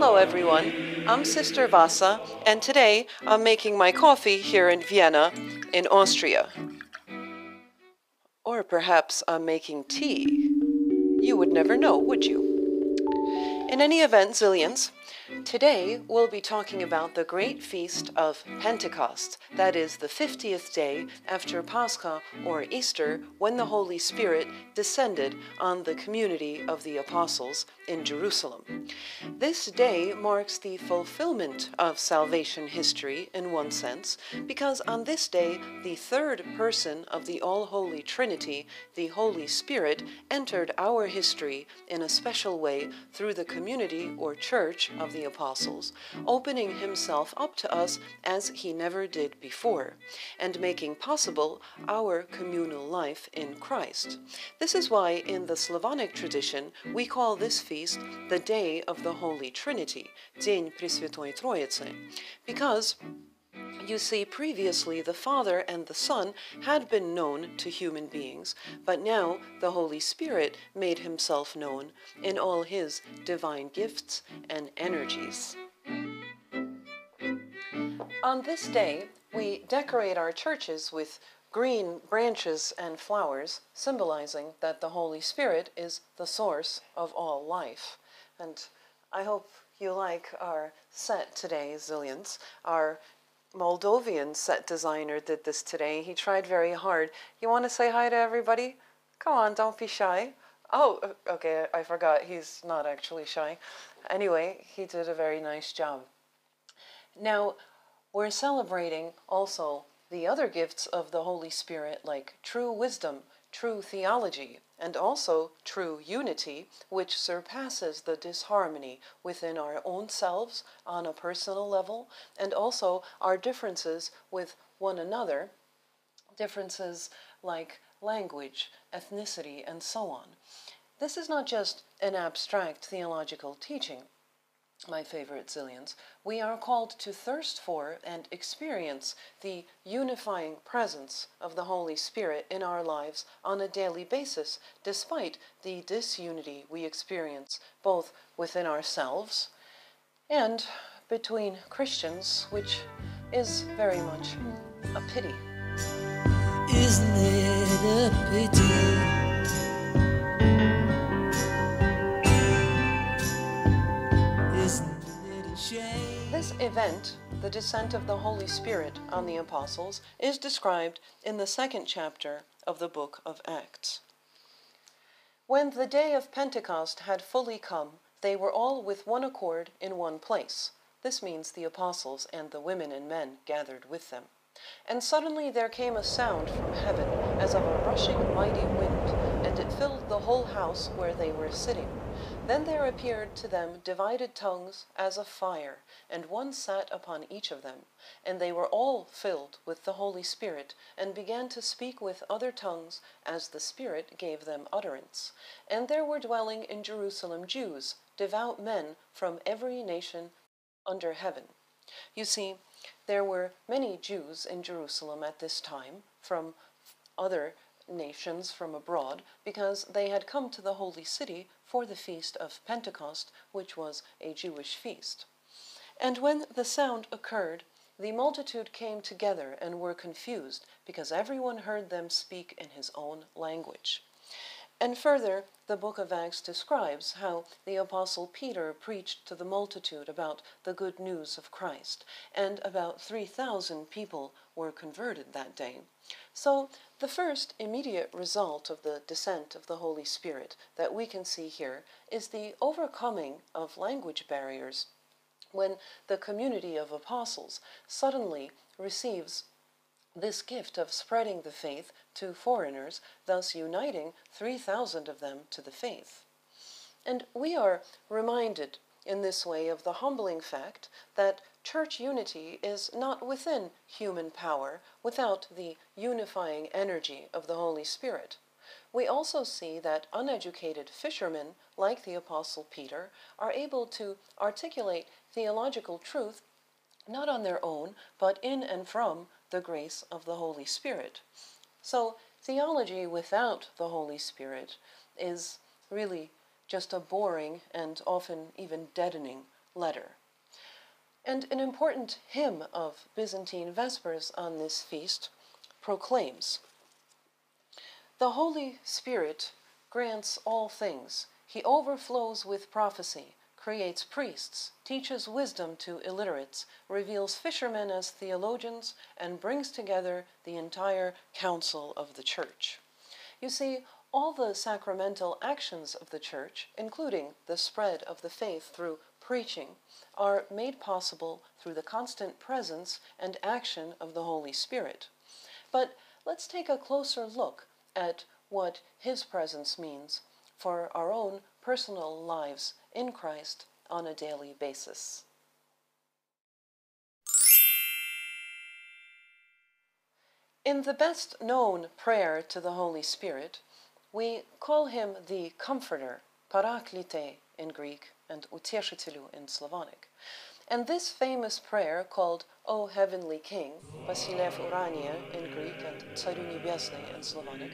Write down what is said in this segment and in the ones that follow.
Hello everyone, I'm Sister Vasa, and today I'm making my coffee here in Vienna, in Austria. Or perhaps I'm making tea. You would never know, would you? In any event, Zillions, today we'll be talking about the great feast of Pentecost, that is the 50th day after Pascha or Easter, when the Holy Spirit descended on the community of the apostles in Jerusalem. This day marks the fulfillment of salvation history in one sense, because on this day the third person of the All-Holy Trinity, the Holy Spirit, entered our history in a special way through the community or church of the apostles, opening himself up to us as he never did before, and making possible our communal life in Christ. This is why in the Slavonic tradition we call this feast the Day of the Holy Trinity, День Пресвятой Троицы, because you see, previously the Father and the Son had been known to human beings, but now the Holy Spirit made himself known in all his divine gifts and energies. On this day, we decorate our churches with green branches and flowers, symbolizing that the Holy Spirit is the source of all life. And I hope you like our set today, Zillions. Our Moldovan set designer did this today. He tried very hard. You want to say hi to everybody? Come on, don't be shy. Oh, okay, I forgot. He's not actually shy. Anyway, he did a very nice job. Now, we're celebrating also the other gifts of the Holy Spirit, like true wisdom, true theology, and also true unity, which surpasses the disharmony within our own selves on a personal level, and also our differences with one another, differences like language, ethnicity, and so on. This is not just an abstract theological teaching, my favorite Zillions. We are called to thirst for and experience the unifying presence of the Holy Spirit in our lives on a daily basis, despite the disunity we experience both within ourselves and between Christians, which is very much a pity. Isn't it a pity? This event, the descent of the Holy Spirit on the apostles, is described in the 2nd chapter of the book of Acts. When the day of Pentecost had fully come, they were all with one accord in one place. This means the apostles and the women and men gathered with them. And suddenly there came a sound from heaven as of a rushing mighty wind, and it filled the whole house where they were sitting. Then there appeared to them divided tongues as of fire, and one sat upon each of them. And they were all filled with the Holy Spirit, and began to speak with other tongues as the Spirit gave them utterance. And there were dwelling in Jerusalem Jews, devout men from every nation under heaven. You see, there were many Jews in Jerusalem at this time from other nations from abroad, because they had come to the holy city for the feast of Pentecost, which was a Jewish feast. And when the sound occurred, the multitude came together and were confused, because everyone heard them speak in his own language. And further, the book of Acts describes how the apostle Peter preached to the multitude about the good news of Christ, and about 3,000 people were converted that day. So the first immediate result of the descent of the Holy Spirit that we can see here is the overcoming of language barriers when the community of apostles suddenly receives this gift of spreading the faith to foreigners, thus uniting 3,000 of them to the faith. And we are reminded in this way of the humbling fact that church unity is not within human power without the unifying energy of the Holy Spirit. We also see that uneducated fishermen, like the Apostle Peter, are able to articulate theological truth not on their own, but in and from the grace of the Holy Spirit. So theology without the Holy Spirit is really just a boring and often even deadening letter. And an important hymn of Byzantine Vespers on this feast proclaims, "The Holy Spirit grants all things. He overflows with prophecy, creates priests, teaches wisdom to illiterates, reveals fishermen as theologians, and brings together the entire council of the Church." You see, all the sacramental actions of the Church, including the spread of the faith through preaching, are made possible through the constant presence and action of the Holy Spirit. But let's take a closer look at what His presence means for our own personal lives in Christ on a daily basis. In the best known prayer to the Holy Spirit, we call Him the Comforter, Paraklite in Greek and Utešitelju in Slavonic. And this famous prayer, called O Heavenly King, Basilev Urania in Greek and Tsaru Niebiesny in Slavonic,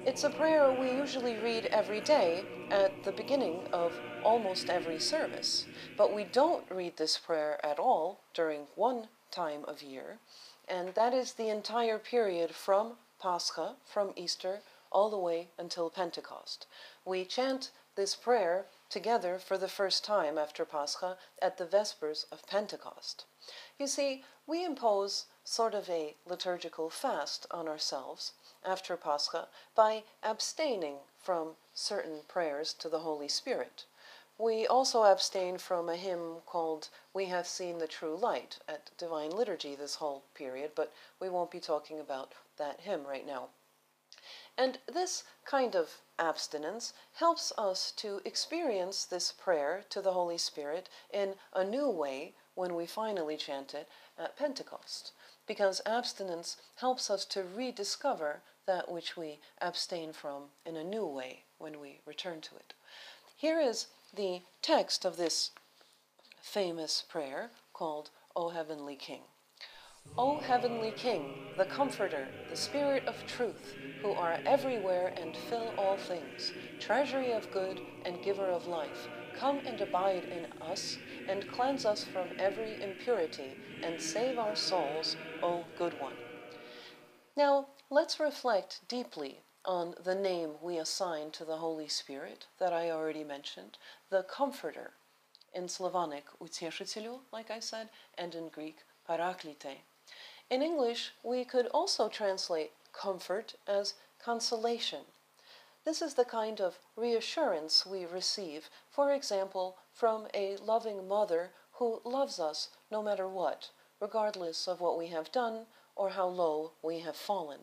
it's a prayer we usually read every day at the beginning of almost every service. But we don't read this prayer at all during one time of year, and that is the entire period from Pascha, from Easter, all the way until Pentecost. We chant this prayer together for the first time after Pascha at the Vespers of Pentecost. You see, we impose sort of a liturgical fast on ourselves after Pascha by abstaining from certain prayers to the Holy Spirit. We also abstain from a hymn called We Have Seen the True Light at Divine Liturgy this whole period, but we won't be talking about that hymn right now. And this kind of abstinence helps us to experience this prayer to the Holy Spirit in a new way when we finally chant it at Pentecost, because abstinence helps us to rediscover that which we abstain from in a new way when we return to it. Here is the text of this famous prayer called O Heavenly King. O Heavenly King, the Comforter, the Spirit of Truth, who are everywhere and fill all things, treasury of good and giver of life, come and abide in us, and cleanse us from every impurity, and save our souls, O Good One. Now, let's reflect deeply on the name we assign to the Holy Spirit that I already mentioned, the Comforter, in Slavonic, Utešitelju, like I said, and in Greek, Paraklite. In English, we could also translate comfort as consolation. This is the kind of reassurance we receive, for example, from a loving mother who loves us no matter what, regardless of what we have done or how low we have fallen.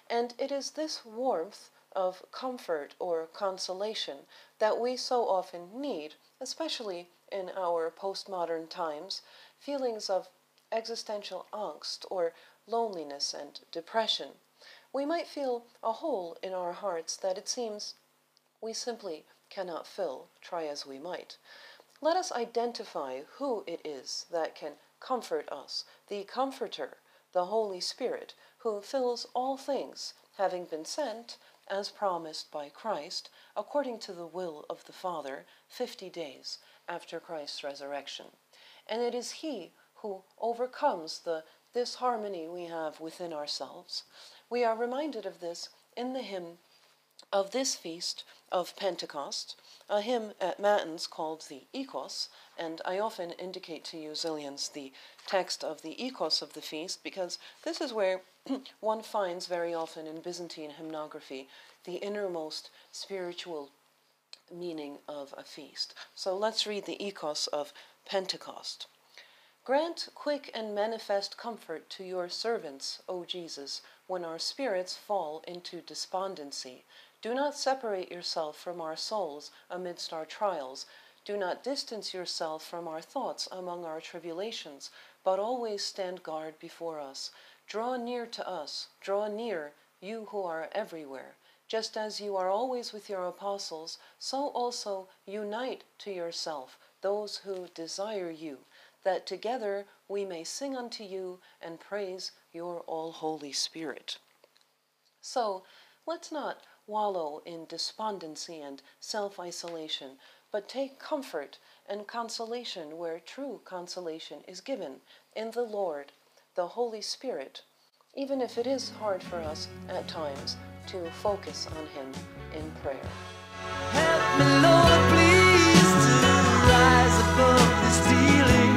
And it is this warmth of comfort or consolation that we so often need, especially in our postmodern times, feelings of existential angst or loneliness and depression. We might feel a hole in our hearts that it seems we simply cannot fill, try as we might. Let us identify who it is that can comfort us, the Comforter, the Holy Spirit, who fills all things, having been sent, as promised by Christ, according to the will of the Father, 50 days after Christ's resurrection. And it is He who overcomes the disharmony we have within ourselves. We are reminded of this in the hymn of this feast of Pentecost, a hymn at Matins called the Ikos, and I often indicate to you, Zillions, the text of the Ikos of the feast, because this is where one finds very often in Byzantine hymnography the innermost spiritual meaning of a feast. So let's read the Ikos of Pentecost. Grant quick and manifest comfort to your servants, O Jesus, when our spirits fall into despondency. Do not separate yourself from our souls amidst our trials. Do not distance yourself from our thoughts among our tribulations, but always stand guard before us. Draw near to us, draw near, you who are everywhere. Just as you are always with your apostles, so also unite to yourself those who desire you, that together we may sing unto you and praise your all-holy Spirit. So, let's not wallow in despondency and self-isolation, but take comfort and consolation where true consolation is given in the Lord, the Holy Spirit, even if it is hard for us at times to focus on Him in prayer. Help me, Lord, please, to rise above this feeling.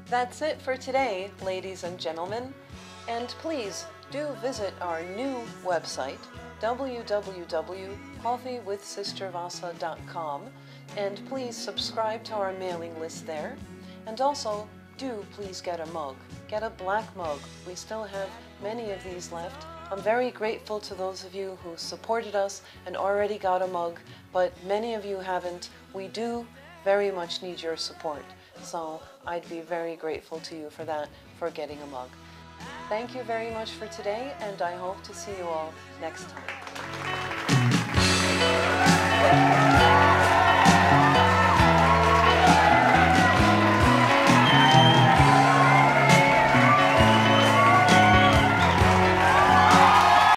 That's it for today, ladies and gentlemen, and please do visit our new website, www.coffeewithsistervasa.com, and please subscribe to our mailing list there, and also do please get a mug. Get a black mug. We still have many of these left. I'm very grateful to those of you who supported us and already got a mug, but many of you haven't. We do very much need your support, so I'd be very grateful to you for that, for getting a mug. Thank you very much for today, and I hope to see you all next time.